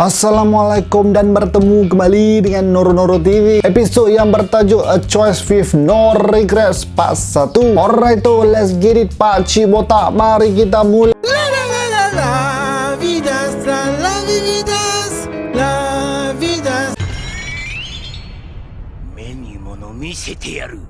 Assalamualaikum dan bertemu kembali dengan Noro TV, episod yang bertajuk A Choice with No Regrets Part 1. Alright, let's get it Pak Cik Botak. Mari kita mulai. La vidas 目にもの見せてやる。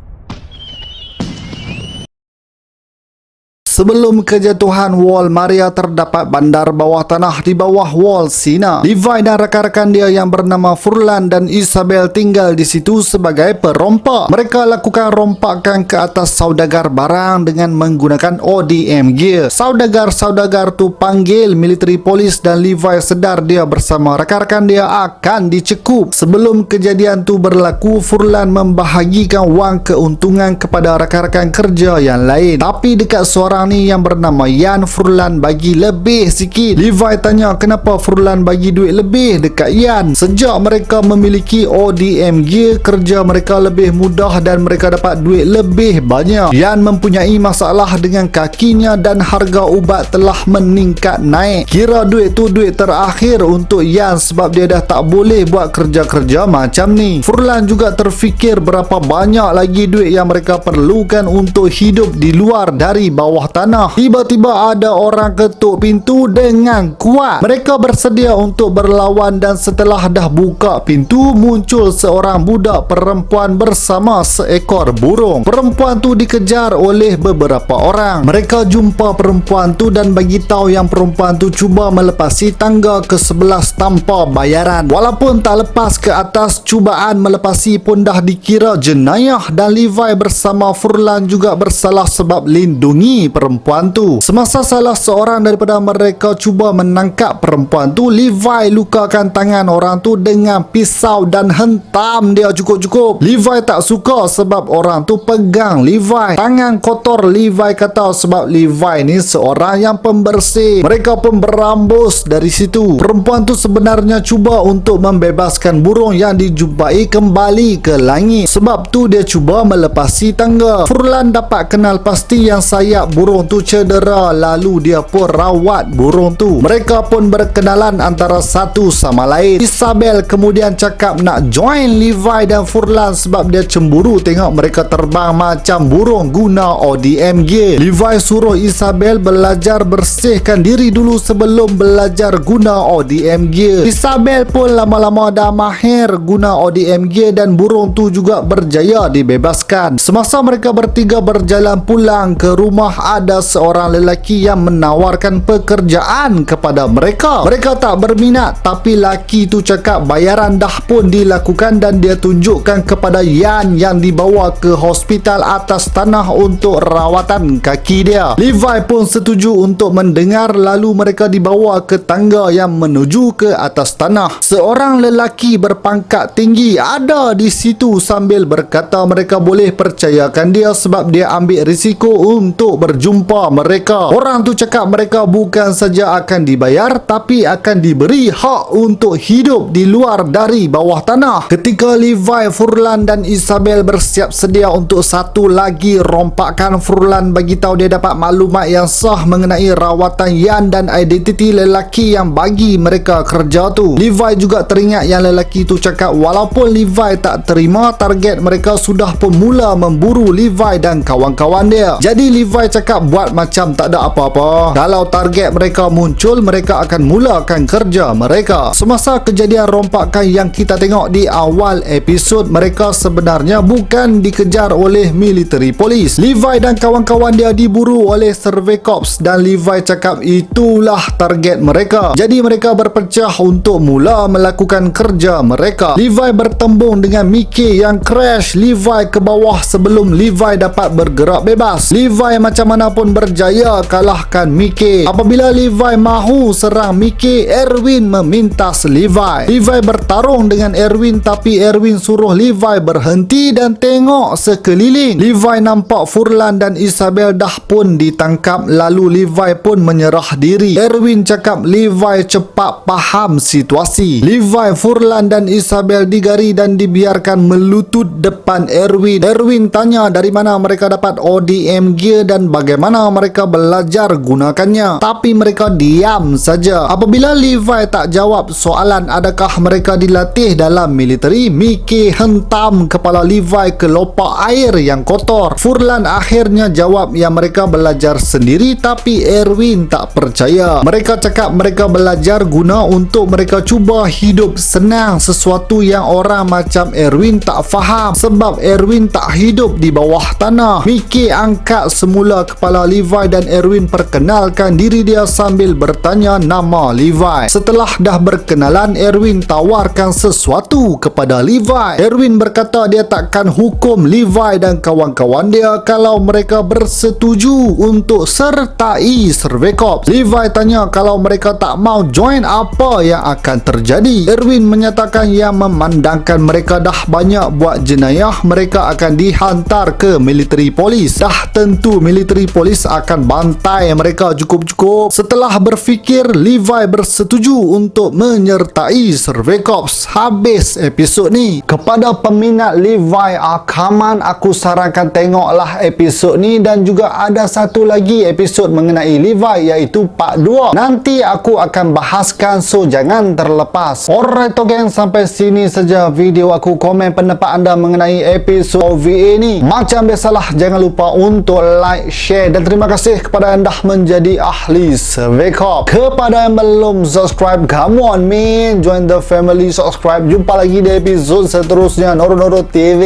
Sebelum kejatuhan wall Maria terdapat bandar bawah tanah di bawah wall Sina. Levi dan rakan-rakan dia yang bernama Furlan dan Isabel tinggal di situ sebagai perompak. Mereka lakukan rompakan ke atas saudagar barang dengan menggunakan ODM gear. Saudagar-saudagar tu panggil military police dan Levi sedar dia bersama rakan-rakan dia akan dicekup. Sebelum kejadian tu berlaku, Furlan membahagikan wang keuntungan kepada rakan-rakan kerja yang lain. Tapi dekat seorang ni yang bernama Yan, Furlan bagi lebih sikit. Levi tanya kenapa Furlan bagi duit lebih dekat Yan. Sejak mereka memiliki ODM gear, kerja mereka lebih mudah dan mereka dapat duit lebih banyak. Yan mempunyai masalah dengan kakinya dan harga ubat telah meningkat naik. Kira duit tu duit terakhir untuk Yan sebab dia dah tak boleh buat kerja-kerja macam ni. Furlan juga terfikir berapa banyak lagi duit yang mereka perlukan untuk hidup di luar dari bawah tanah. Tiba-tiba ada orang ketuk pintu dengan kuat. Mereka bersedia untuk berlawan dan setelah dah buka pintu, muncul seorang budak perempuan bersama seekor burung. Perempuan tu dikejar oleh beberapa orang. Mereka jumpa perempuan tu dan bagi tahu yang perempuan tu cuba melepasi tangga ke-11 tanpa bayaran. Walaupun tak lepas ke atas, cubaan melepasi pun dah dikira jenayah dan Levi bersama Furlan juga bersalah sebab lindungi perempuan tu. Semasa salah seorang daripada mereka cuba menangkap perempuan tu, Levi lukakan tangan orang tu dengan pisau dan hentam dia cukup-cukup. Levi tak suka sebab orang tu pegang Levi. Tangan kotor, Levi kata, sebab Levi ni seorang yang pembersih. Mereka pun berambus dari situ. Perempuan tu sebenarnya cuba untuk membebaskan burung yang dijumpai kembali ke langit. Sebab tu dia cuba melepasi tangga. Furlan dapat kenal pasti yang sayap burung tu cedera, lalu dia pun rawat burung tu. Mereka pun berkenalan antara satu sama lain. Isabel kemudian cakap nak join Levi dan Furlan sebab dia cemburu tengok mereka terbang macam burung guna ODM gear. Levi suruh Isabel belajar bersihkan diri dulu sebelum belajar guna ODM gear. Isabel pun lama-lama dah mahir guna ODM gear dan burung tu juga berjaya dibebaskan. Semasa mereka bertiga berjalan pulang ke rumah, ada seorang lelaki yang menawarkan pekerjaan kepada mereka. Mereka tak berminat, tapi lelaki tu cakap bayaran dah pun dilakukan dan dia tunjukkan kepada Yan yang dibawa ke hospital atas tanah untuk rawatan kaki dia. Levi pun setuju untuk mendengar, lalu mereka dibawa ke tangga yang menuju ke atas tanah. Seorang lelaki berpangkat tinggi ada di situ sambil berkata mereka boleh percayakan dia sebab dia ambil risiko untuk berjumpa mereka. Orang tu cakap mereka bukan saja akan dibayar tapi akan diberi hak untuk hidup di luar dari bawah tanah. Ketika Levi, Furlan dan Isabel bersiap sedia untuk satu lagi rompakan, Furlan bagi tahu dia dapat maklumat yang sah mengenai rawatan Yan dan identiti lelaki yang bagi mereka kerja tu. Levi juga teringat yang lelaki tu cakap walaupun Levi tak terima, target mereka sudah pun mula memburu Levi dan kawan-kawan dia. Jadi Levi cakap buat macam tak ada apa-apa. Kalau target mereka muncul, mereka akan mulakan kerja mereka. Semasa kejadian rompakan yang kita tengok di awal episod, mereka sebenarnya bukan dikejar oleh military police. Levi dan kawan-kawan dia diburu oleh survey corps dan Levi cakap itulah target mereka. Jadi mereka berpecah untuk mula melakukan kerja mereka. Levi bertembung dengan Mickey yang crash Levi ke bawah sebelum Levi dapat bergerak bebas. Levi macam mana pun berjaya kalahkan Mickey. Apabila Levi mahu serang Mickey, Erwin memintas Levi. Levi bertarung dengan Erwin tapi Erwin suruh Levi berhenti dan tengok sekeliling. Levi nampak Furlan dan Isabel dah pun ditangkap, lalu Levi pun menyerah diri. Erwin cakap Levi cepat faham situasi. Levi, Furlan dan Isabel digari dan dibiarkan melutut depan Erwin. Erwin tanya dari mana mereka dapat ODM gear dan bagaimana bagaimana mereka belajar gunakannya. Tapi mereka diam saja. Apabila Levi tak jawab soalan adakah mereka dilatih dalam militeri, Mickey hentam kepala Levi ke lopak air yang kotor. Furlan akhirnya jawab yang mereka belajar sendiri, tapi Erwin tak percaya. Mereka cakap mereka belajar guna untuk mereka cuba hidup senang, sesuatu yang orang macam Erwin tak faham sebab Erwin tak hidup di bawah tanah. Mickey angkat semula kepala Levi dan Erwin perkenalkan diri dia sambil bertanya nama Levi. Setelah dah berkenalan, Erwin tawarkan sesuatu kepada Levi. Erwin berkata dia takkan hukum Levi dan kawan-kawan dia kalau mereka bersetuju untuk sertai Survey Corps. Levi tanya kalau mereka tak mau join apa yang akan terjadi. Erwin menyatakan yang memandangkan mereka dah banyak buat jenayah, mereka akan dihantar ke military police. Dah tentu military police akan bantai mereka cukup-cukup. Setelah berfikir, Levi bersetuju untuk menyertai Survey Corps. Habis episod ni. Kepada peminat Levi Ackerman, aku sarankan tengoklah episod ni, dan juga ada satu lagi episod mengenai Levi iaitu part 2. Nanti aku akan bahaskan, so jangan terlepas. Alright gang, sampai sini saja video aku. Komen pendapat anda mengenai episod OVA ni. Macam biasalah, jangan lupa untuk like, share, dan terima kasih kepada anda menjadi ahli Survey Corps. Kepada yang belum subscribe, come on man, join the family, subscribe. Jumpa lagi di episod seterusnya Noro Noro TV.